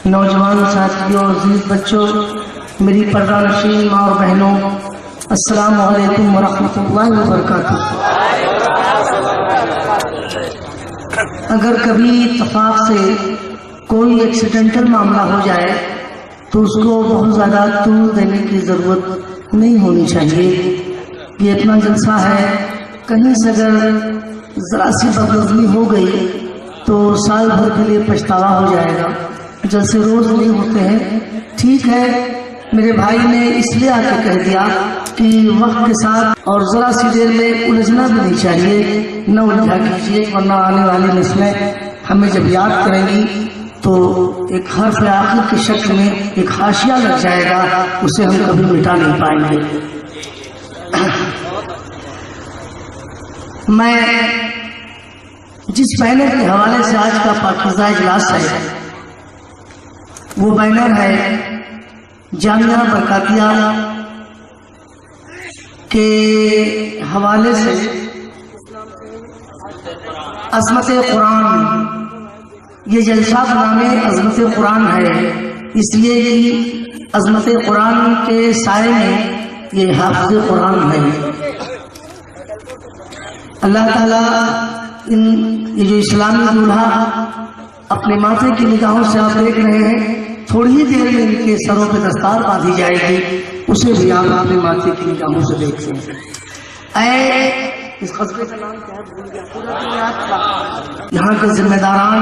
नौजवान साथियों, अजीज बच्चों, मेरी पर्दा नशीन माँ और बहनों, अस्सलामु अलैकुम वरहमतुल्लाहि वबरकातुह। अगर कभी इत्तफाक से कोई एक्सीडेंटल मामला हो जाए तो उसको बहुत ज़्यादा तूल देने की ज़रूरत नहीं होनी चाहिए। ये इतना जलसा है, कहीं से अगर ज़रा सी बदनज़मी हो गई तो साल भर के लिए पछतावा हो जाएगा। जैसे रोज़ नहीं होते हैं। ठीक है, मेरे भाई ने इसलिए आके कह दिया कि वक्त के साथ और ज़रा सी देर में उलझना भी नहीं चाहिए, न उलझा कीजिए, वरना आने वाली नस्लें हमें जब याद करेंगी तो एक हर्फ आखिर के शक्ल में एक हाशिया लग जाएगा, उसे हम कभी मिटा नहीं पाएंगे। मैं जिस बैनर के हवाले से आज का पाकीज़ा इजलास है वो बैनर है जामिया बरकातिया के हवाले से अज़मत कुरान। ये जलसा बनाने अज़मत कुरान है, इसलिए कि अज़मत कुरान के साए में ये हाफ़िज़ कुरान है। अल्लाह ताला ये जो इस्लामी दूल्हा अपने माथे की निगाहों से आप देख रहे हैं, थोड़ी ही देर में इनके सरों पे दस्तार बांधी जाएगी, उसे भी आप अपने माथे की निगाहों से देखते हैं। इस कस्बे का नाम क्या है, भूल गया, पूरा दिन याद था। यहाँ के जिम्मेदारान,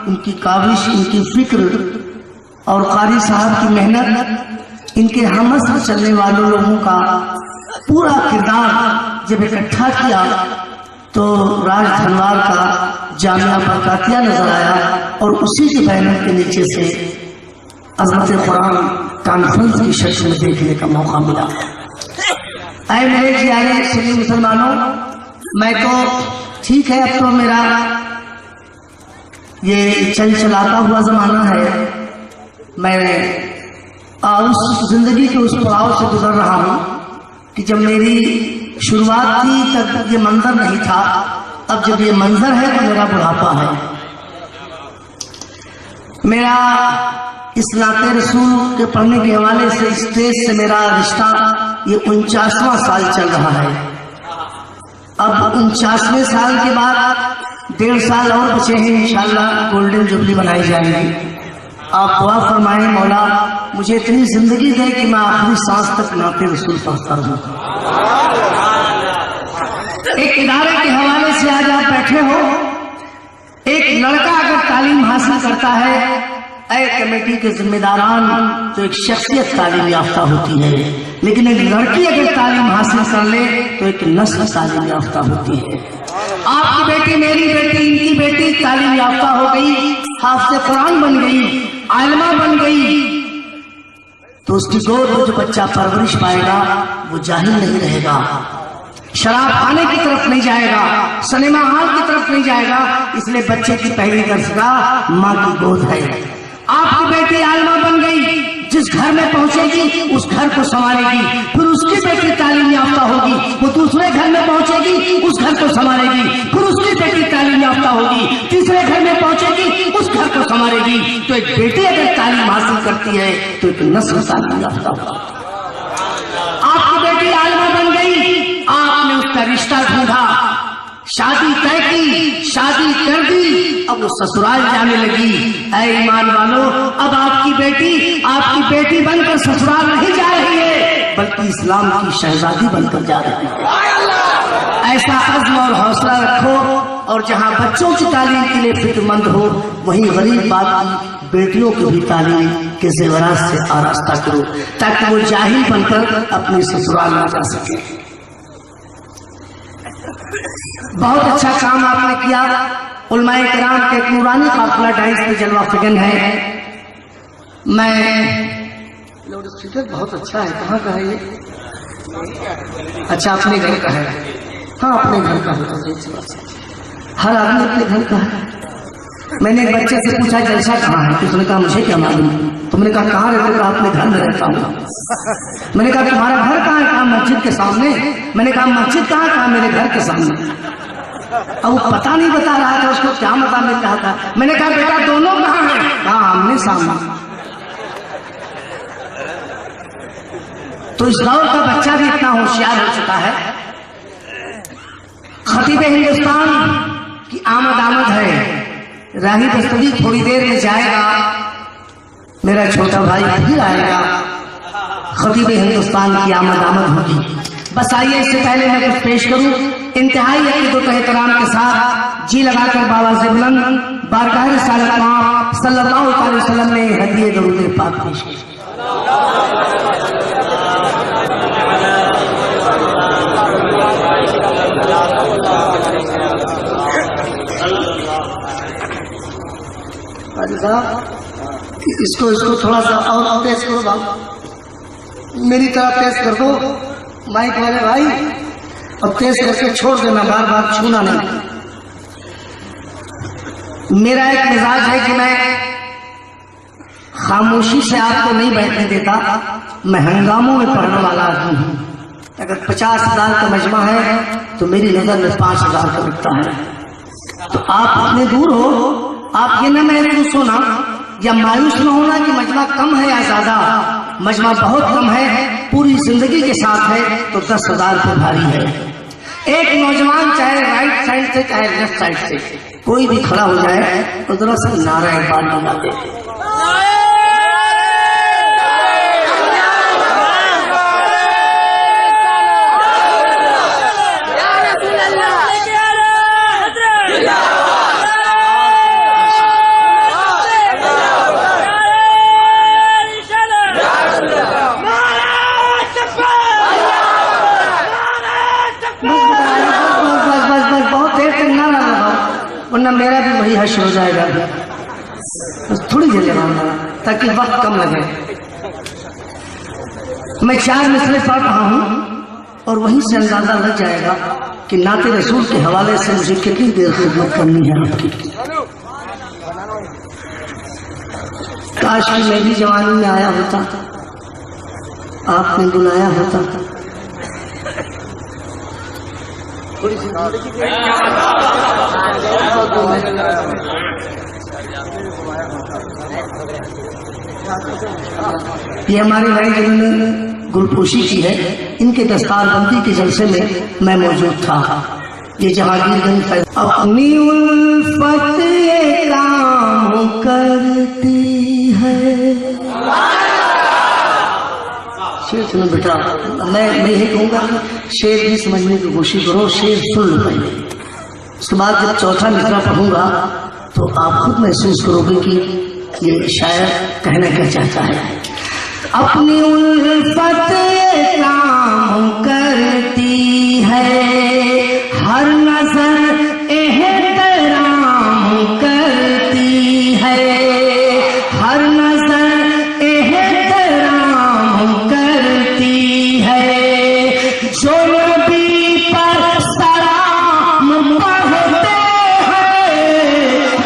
इनकी काविश, इनकी फिक्र और कारी साहब की मेहनत, इनके हमस में चलने वालों लोगों का पूरा किरदार जब इकट्ठा किया तो राज धनवार का जामिया बरकातिया नजर आया और उसी के बैनर के नीचे से अज़मत कुरान कॉन्फ्रेंस की शक्ल में देखने का मौका मिला। ऐ मेरे प्यारे सुन्नी मुसलमानों, मैं तो ठीक है, अब तो मेरा ये चल चलाता हुआ जमाना है, मैं उस जिंदगी के उस पड़ाव से गुजर रहा हूँ कि जब मेरी शुरुआत थी तब ये मंजर नहीं था, अब जब ये मंजर है तो मेरा बुढ़ापा है। मेरा इस नाते रसूल के पढ़ने के हवाले से स्टेज से मेरा रिश्ता ये 49वां साल चल रहा है। अब 49वें साल के बाद 1.5 साल और बचे हैं, इंशाअल्लाह गोल्डन जुबली बनाई जाएगी। आप दुआ फरमाएं, मौला मुझे इतनी जिंदगी दे कि मैं आखिरी सांस तक नाते रसूल पढ़ता रहूं। एक इदारे के हवाले से आज आप बैठे हो। एक लड़का अगर तालीम हासिल करता है, ऐ कमेटी के जिम्मेदारान, तो एक शख्सियत तालीम याफ्ता होती है, लेकिन एक लड़की अगर तालीम हासिल कर ले तो एक नस्ल तालीम याफ्ता होती है। आपकी बेटी, मेरी बेटी, इनकी बेटी तालीम याफ्ता हो गई, हाफ़िज़ कुरान बन गई, आलिमा बन गई, तो उसकी गोद में जो बच्चा परवरिश पाएगा वो जाहिल नहीं रहेगा, शराब खाने की तरफ नहीं जाएगा, सिनेमा हॉल की तरफ नहीं जाएगा। इसलिए बच्चे की पहली दरसगाह माँ की गोद है। आपकी बेटी आलिमा बन गई, जिस घर में पहुंचेगी उस घर को संभालेगी, फिर उसकी बेटी तालीम याफ्ता होगी, वो दूसरे घर में पहुंचेगी उस घर को संभालेगी, फिर उसकी बेटी तालीम याफ्ता होगी, तीसरे घर में पहुंचेगी उस घर को संभालेगी। तो एक बेटी अगर तालीम हासिल करती है तो एक नस्ल तालीम याफ्ता होगा। आपकी बेटी आलिमा बन गई, आपने उसका रिश्ता ढूंढा, शादी तय की, शादी कर दी, अब वो ससुराल जाने लगी। ऐ ईमान वालों, अब आपकी बेटी बनकर ससुराल नहीं जा रही है, बल्कि इस्लाम की शहजादी बनकर जा रही है। ऐसा अज़्म और हौसला रखो, और जहाँ बच्चों की तालीम के लिए फिक्रमंद हो, वहीं गरीब बाप की बेटियों को भी तालीम के ज़ेवरात से आरास्ता करो, ताकि वो जाहिल बनकर अपने ससुराल में जा सके। बहुत अच्छा काम आपने किया। उलमाए किराम के एक नूरानी काफिला डाइस पे जलवा फिगन है। मैं लाउड स्पीकर बहुत अच्छा है, कहाँ का है ये? अच्छा, अपने घर का है। हाँ, अपने घर का है, हर आदमी अपने घर का है। मैंने एक बच्चे से पूछा जलसा कहाँ है, तो उसने कहा मुझे क्या मालूम। तुमने कहा कहाँ रहते हो? अपने घर में रहता हूँ। मैंने कहा तुम्हारा घर कहाँ है? कहा मस्जिद के सामने। मैंने कहा मस्जिद कहाँ? कहा मेरे घर के सामने। अब वो पता नहीं बता रहा था, उसको क्या मता मिल रहा था। मैंने कहा बेटा दोनों कहाँ हैं? कहा आमने सामने। तो इस दौर का बच्चा भी इतना होशियार हो चुका है। खतीब हिंदुस्तान की आमद है। राही दस्तगी थोड़ी देर में जाएगा, मेरा छोटा भाई फिर आएगा। खतीब हिंदुस्तान की आमद होगी। बस आइए, इससे पहले मैं कुछ पेश करूं। इंतहाई अकीदत एहतराम के साथ जी लगाकर बाबा से बुलंद बारगाह रिसालत पाक सल्लल्लाहु अलैहि वसल्लम ने हदीये दरूद पाक पेश की। इसको थोड़ा सा और तेज करो बाबू, मेरी तरफ तेज कर दो माइक वाले भाई। अब तेज करके छोड़ देना, बार बार छूना नहीं। मेरा एक मिजाज है कि मैं खामोशी से आपको नहीं बैठने देता। मैं हंगामों में पढ़ने वाला आदमी हूं। अगर 50,000 का मजमा है तो मेरी नजर में 5,000 का बिकता है। तो आप इतने दूर हो, आप ये ना महसूस होना या मायूस न होना कि मजमा कम है या ज्यादा। मजमा बहुत कम है, पूरी जिंदगी के साथ है तो 10,000 पे भारी है। एक नौजवान चाहे राइट साइड से चाहे लेफ्ट साइड से कोई भी खड़ा हो जाए तो जरा सा नारा एक बार लगा दे। वरना मेरा भी वही हश हो जाएगा। बस थोड़ी देर लगाऊंगा ताकि वक्त कम लगे। मैं 4 मिसरे पढ़ रहा हूं और वहीं से अंदाजा लग जाएगा कि नाते रसूल के हवाले से मुझे कितनी देर खिदमत करनी है आपकी। काश कि मैं भी जवानी में आया होता, आपने बुलाया होता। ये हमारे भाई जिन्होंने गुलपोशी की है, इनके दस्तारबंदी के जलसे में मैं मौजूद था। ये जहांगीरगंज अपनी उल्फत काम करती है। शेर सुनो बेटा, मैं यही कहूँगा शेर भी समझने की कोशिश करो। शेर सुन लो पहले, उसके बाद जब चौथा मिसरा पढ़ूंगा तो आप खुद महसूस करोगे कि ये शायर कहना क्या चाहता है। अपनी उल्फत काम करती है, हर नजर एहतराम करती है, हर नजर एहतराम करती है। जो नबी पर सलाम पढ़ते हैं,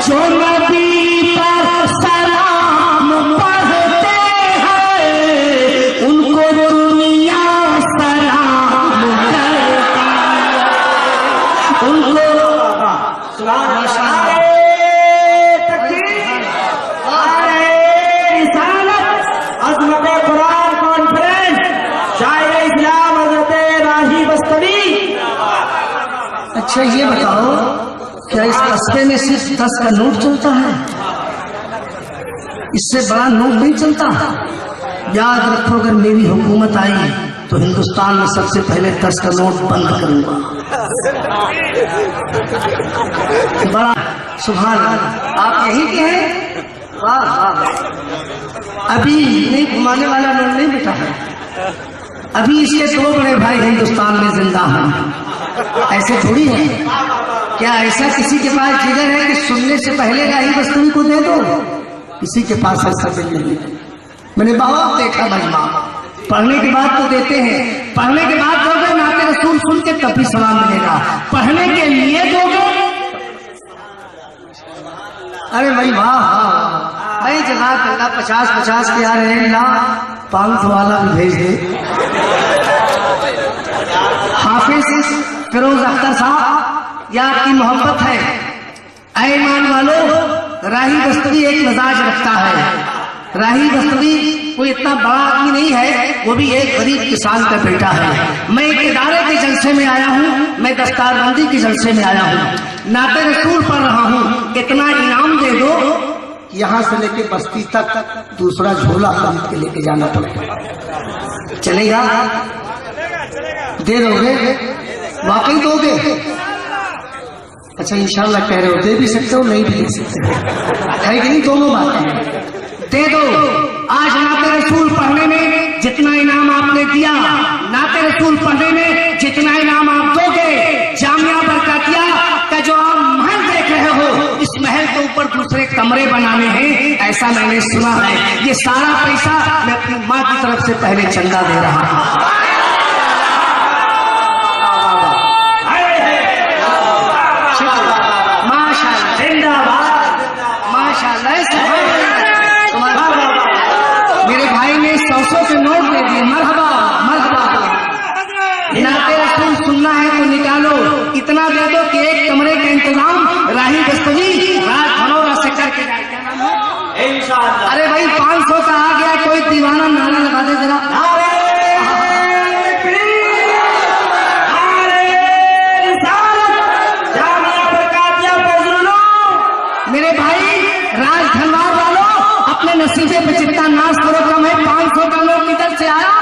जो नबी पर सलाम पढ़ते हैं, उनको दुनिया सलाम करती है। उनको अच्छा ये बताओ, क्या इस कस्बे में सिर्फ 10 का नोट चलता है? इससे बड़ा नोट नहीं चलता। याद रखो, अगर मेरी हुकूमत आई तो हिंदुस्तान में सबसे पहले 10 का नोट बंद करूंगा। बड़ा सुभान अल्लाह, आप यही के हैं? वाह वाह। अभी नहीं घुमाने वाला नोट नहीं बेटा है, अभी इसके 2 बड़े भाई हिंदुस्तान में जिंदा हैं। ऐसे थोड़ी है। क्या ऐसा किसी के पास जिगर है कि सुनने से पहले राही दस्तगी को दे दो? किसी के पास ऐसा दिल नहीं। मैंने बहुत देखा मजमा, पढ़ने के बाद तो देते हैं, पढ़ने के बाद दोगे नाते रसूल सुन के तभी सलाम मिलेगा। पढ़ने के लिए दोगे, अरे भाई वाह वाह भाई, जज़ाक अल्लाह। 50-50 के आ रहे हैं, 500 वाला भी भेज दे। हाफिज फिरोज अख्तर साहब, यह आपकी मोहब्बत है। ऐ ईमान वालों, राही दस्तगी एक मिजाज रखता है। राही दस्तगी कोई इतना बड़ा आदमी नहीं है, वो भी एक गरीब किसान का बेटा है। मैं एक इदारे के जलसे में आया हूँ, मैं दस्तारबंदी के जलसे में आया हूँ, नाते रसूल पढ़ रहा हूँ, इतना इनाम दे दो, यहाँ से लेके बस्ती तक दूसरा झोला खरीद के लेके जाना पड़ेगा। चलेगा? दे दोगे? वाकई दोगे? अच्छा इंशाल्लाह कह रहे हो, दे भी सकते हो, नहीं भी दे सकते है कि नहीं? दोनों बातें दे दो। आज नाते रसूल पढ़ने में जितना इनाम आपने दिया, नाते रसूल पढ़ने में जितना इनाम आप दोगे, जामिया बरकातिया का जो आप महल देख रहे हो, इस महल के ऊपर दूसरे कमरे बनाने हैं, ऐसा मैंने सुना है। ये सारा पैसा मैं अपनी माँ की तरफ से पहले चंदा दे रहा हूँ। मेरे भाई ने 100 के नोट दे दिए। मरहबा मरहबा। नाते रसूल सुनना है तो निकालो, इतना दे दो कि एक कमरे का इंतजाम राही बस्तवी राज धनौरा से करके जाए। क्या नाम है? इंशाअल्लाह। अरे भाई 500 का आ गया, कोई दीवाना नारा लगा दे जरा। मेरे भाई राज धनवार वालों, अपने नसीबे पे चिंता नाश करो। कम है 500 का नोट किधर से आया?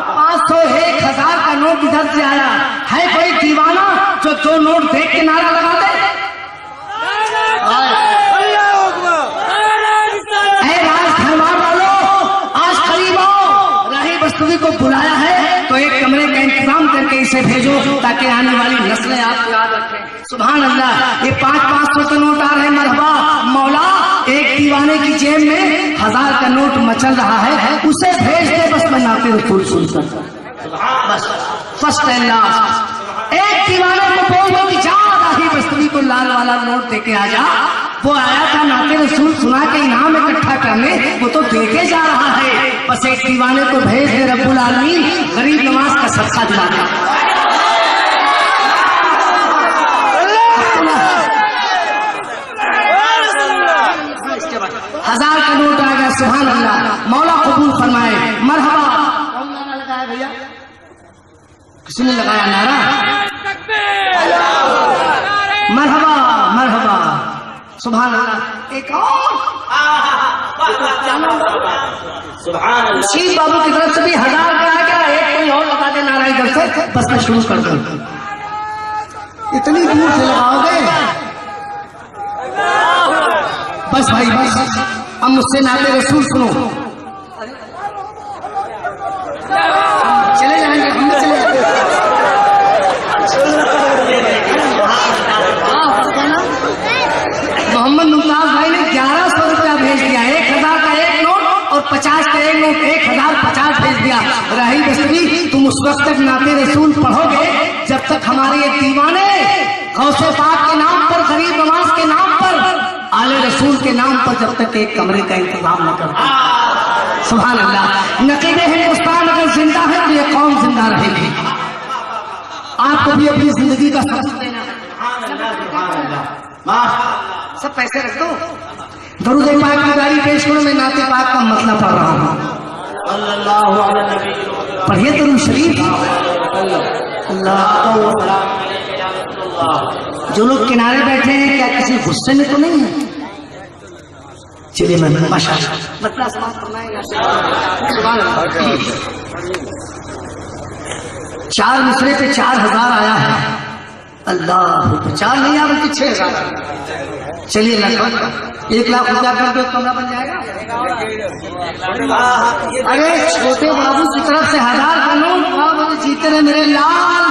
500 1000 का नोट किधर से आया? है कोई दीवाना जो 2 नोट देख के नारा लगा दे? राज धनवार वालों, आज करीब आओ, राही बस्तवी को बुलाया है तो एक कमरे का इंतजाम करके इसे भेजो, ताकि आने वाली नस्लें आपको याद रखें। सुभान अल्लाह। ये 500 के नोट आ रहे। मरहबा मौला, एक दीवाने की जेब में 1000 का नोट मचल रहा है, उसे भेज दे। बस मैं नाते रसूल सुनकर बस फर्स्ट एंड लास्ट। एक दीवाने को बोल दो कि जा राही बस्तवी को लाल वाला नोट देके आ जा। वो आया था नाते रसूल सुना के इनाम इकट्ठा करने, वो तो देके जा रहा है। बस एक दीवाने को भेज दे, रब्बुल आलमीन गरीब नवाज का सदका दिला दे। 1000 का नोट आ गया। सुभान अल्लाह। मौला कबूल फरमाए। मरहबा। कौन नारा लगाया भैया? किसी ने लगाया नारा? मरहबा मरहबा। सुभान अल्लाह। एक और शीर बाबू की तरफ से भी 1000 का आ गया। एक कोई और लगा दे नारा इधर से, बस मैं शुरू कर दूं। इतनी दूर से लगाओगे? बस भाई बस। अब मुझसे नाते रसूल सुनो। चले जाएंगे हम, चले जाएंगे। मोहम्मद मुमताज भाई ने 1100 रुपया भेज दिया। 1000 का एक नोट और 50 का एक नोट, 1050 भेज दिया। राही बस्तवी, तुम उस वक्त तक नाते रसूल पढ़ोगे जब तक हमारे ये दीवाने गौसे पाक के नाम पर, गरीब नवाज के नाम पर, आले रसूल के नाम पर जब तक एक कमरे का इंतजाम न करते। सुभान अल्लाह। नकीब हिंदुस्तान अगर जिंदा है तो ये कौम जिंदा रहेगी। आपको भी अपनी जिंदगी का सबूत देना है। सब पैसे रख दो, दरूद पाक की गाड़ी पेश करो। मैं नाते पाक का मतलब पढ़ रहा हूँ। पढ़िए दरूद शरीफ। जो लोग किनारे बैठे हैं, क्या किसी गुस्से में तो नहीं है? चलिए मैं माशाअल्लाह मतलब चार मिसरे पे 4000 आया है। अल्लाह, 4 नहीं आ बल्कि 6000। चलिए लगभग 1 लाख रुपया कर दो, कमरा बन जाएगा। अरे छोटे बाबू की तरफ से 1000 का नोट जीते रहे मेरे लाल।